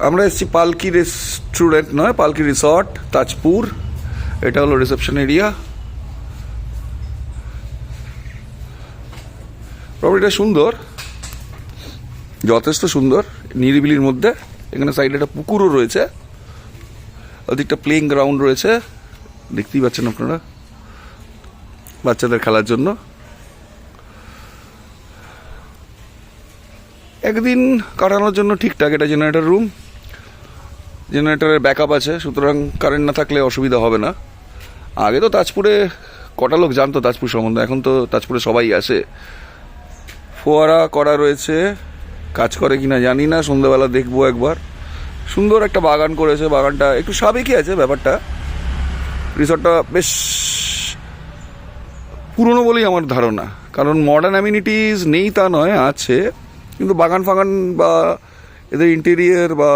আমরা এসেছি পালকি রেস্টুরেন্ট নয়, পালকি রিসর্ট, তাজপুর। এটা হলো রিসেপশন এরিয়া। প্রপার্টিটা সুন্দর, যথেষ্ট সুন্দর, নিরিবিলির মধ্যে। এখানে সাইডে একটা পুকুরও রয়েছে, ওদিকটা প্লেইং গ্রাউন্ড রয়েছে, দেখতেই পাচ্ছেন আপনারা, বাচ্চাদের খেলার জন্য। একদিন কাটানোর জন্য ঠিকঠাক। এটা জেনারেটর রুম, জেনারেটরের ব্যাকআপ আছে, সুতরাং কারেন্ট না থাকলে অসুবিধা হবে না। আগে তো তাজপুরে কটা লোক জানতো তাজপুর সম্বন্ধে, এখন তো তাজপুরে সবাই আসে। ফোয়ারা করা রয়েছে, কাজ করে কিনা জানি না, সন্ধ্যাবেলা দেখবো একবার। সুন্দর একটা বাগান করেছে, বাগানটা একটু সাবেকি আছে ব্যাপারটা। রিসর্টটা বেশ পুরনো বলেই আমার ধারণা, কারণ মডার্ন অ্যামিনিটিস নেই তা নয়, আছে, কিন্তু বাগান ফাগান বা এদের ইন্টেরিয়ার বা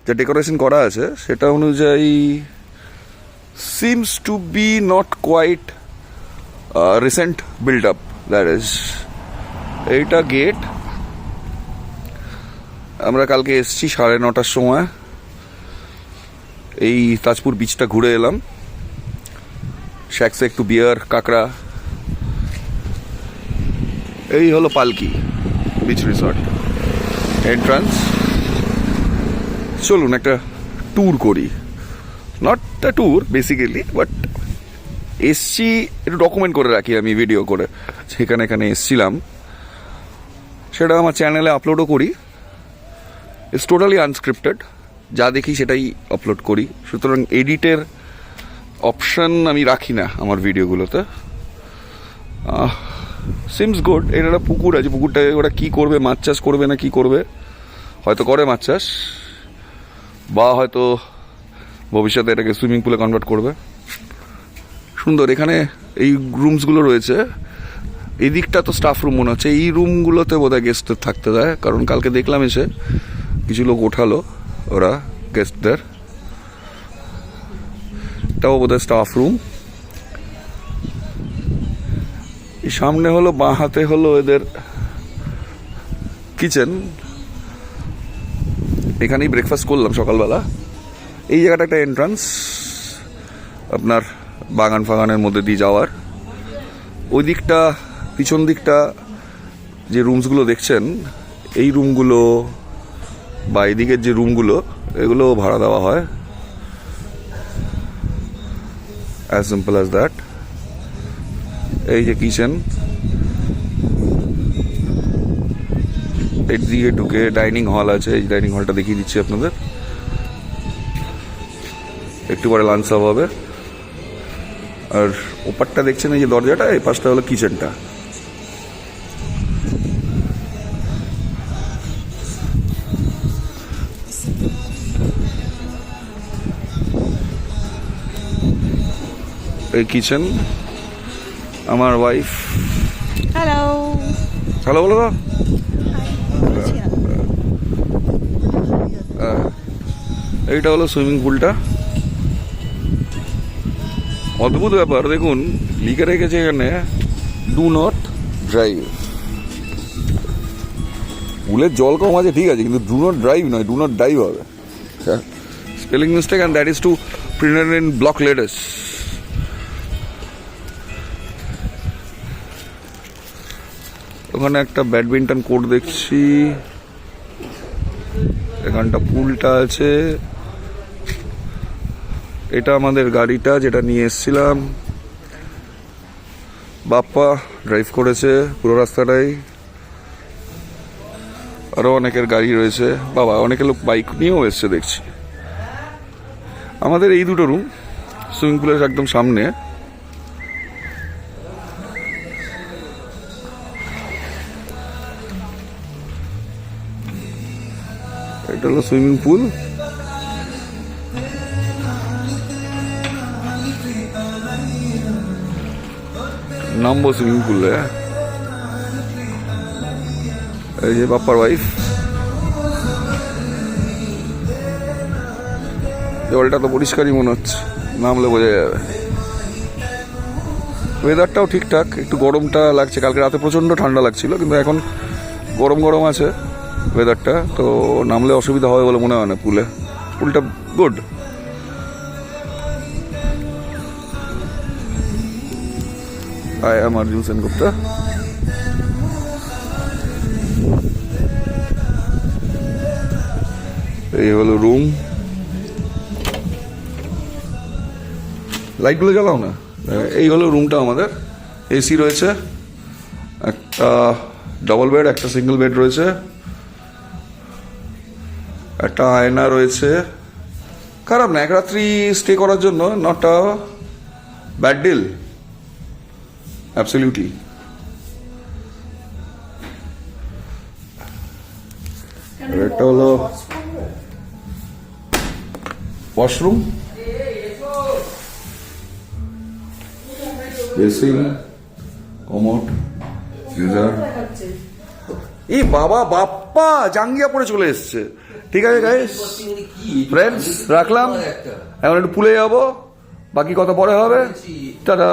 যা ডেকোরেশন করা আছে সেটা অনুযায়ী seems to be not quite recent build up. That is, এইটা গেট। আমরা কালকে এসছি 9:30টার সময়। এই তাজপুর বিচটা ঘুরে এলাম, শ্যাকসে একটু বিয়ার, কাঁকড়া। এই হলো পালকি বিচ রিসর্ট এন্ট্রান্স। চলুন একটা ট্যুর করি, not a tour basically, but এসছি একটু ডকুমেন্ট করে রাখি আমি ভিডিও করে, সেখানে এখানে এসছিলাম, সেটা আমার চ্যানেলে আপলোডও করি। ইটস টোটালি আনস্ক্রিপ্টেড, যা দেখি সেটাই আপলোড করি, সুতরাং এডিটের অপশান আমি রাখি না আমার ভিডিওগুলোতে। Seems good. এর একটা পুকুর আছে, পুকুরটায় ওরা কী করবে, মাছ চাষ করবে না কি করবে, হয়তো করে মাছ চাষ, বা হয়তো ভবিষ্যতে এটাকে সুইমিং পুলে কনভার্ট করবে। সুন্দর। এখানে এই রুমসগুলো রয়েছে, এই দিকটা তো স্টাফ রুম মনে হচ্ছে, এই রুমগুলোতে বোধহয় গেস্টদের থাকতে দেয়, কারণ কালকে দেখলাম এসে কিছু লোক ওঠালো ওরা গেস্টদের। এটাও বোধহয় স্টাফ রুম। এই সামনে হলো, বাঁ হাতে হলো এদের কিচেন। এখানেই ব্রেকফাস্ট করলাম সকালবেলা। এই জায়গাটা একটা এন্ট্রান্স আপনার বাগান ফাগানের মধ্যে দিয়ে যাওয়ার। ওই দিকটা, পিছন দিকটা যে রুমসগুলো দেখছেন, এই রুমগুলো বা এদিকের যে রুমগুলো, এগুলো ভাড়া দেওয়া হয়, অ্যাজ সিম্পল অ্যাজ দ্যাট। এই যে কিচেন, এর দিকে ঢুকে ডাইনিং হল আছে, এই ডাইনিং হলটা দেখিয়ে দিচ্ছি আপনাদের। একটু পরে লাঞ্চ সার্ভ হবে। আর ওপারটা দেখছেন এই যে দরজাটা, এই পাশটা হলো কিচেনটা। এই কিচেন। আমার ওয়াইফ, হ্যালো হ্যালো বলো তো। এইটা হলো সুইমিং পুলটা। অদ্ভুত ব্যাপার, দেখুন লিখে রেখেছে এখানে ডু নট ড্রাইভ। পুলের জল কম আছে ঠিক আছে, কিন্তু ডু নট ড্রাইভ নয়, ডু নট ডাইভ হবে। Spelling mistake, and that is to printed in block letters. ওখানে একটা ব্যাডমিন্টন কোর্ট দেখছি, এখানটা পুলটা আছে। এটা আমাদের গাড়িটা যেটা নিয়ে এসছিলাম, বাপ্পা ড্রাইভ করেছে পুরো রাস্তাটাই। আরও অনেকের গাড়ি রয়েছে, বাবা অনেকে লোক বাইক নিয়েও এসছে দেখছি। আমাদের এই দুটো রুম সুইমিং পুলের একদম সামনে। এটা হলো সুইমিং পুল। নামবো সুইমিং পুলে। এই যে বাপ্পার ওয়াইফ। জলটা তো পরিষ্কারই মনে হচ্ছে, নামলে বোঝা যাবে। ওয়েদারটাও ঠিকঠাক, একটু গরমটা লাগছে, কালকে রাতে প্রচণ্ড ঠান্ডা লাগছিল, কিন্তু এখন গরম গরম আছে। ওয়েদারটা, তো নামলে অসুবিধা হবে বলে মনে হয় না। পুলটা good. I am Arjun Sengupta. এই হলো রুম। লাইটগুলো জ্বালাও না। এই হলো রুমটা আমাদের। এসি রয়েছে, একটা ডবল বেড, একটা সিঙ্গেল বেড রয়েছে, একটা আয়না রয়েছে। খারাপ না, এক রাত্রি স্টে করার জন্য not a bad deal, absolutely. একটা হলো ওয়াশরুম, বেসিন, কমোড, গিজার। এই বাবা বাপ্পা জাঙ্গিয়া পরে চলে এসছে। ঠিক আছে গাইস, ফ্রেন্ডস, রাখলাম। এখন একটু পুলে যাবো, বাকি কথা পরে হবে। টাটা।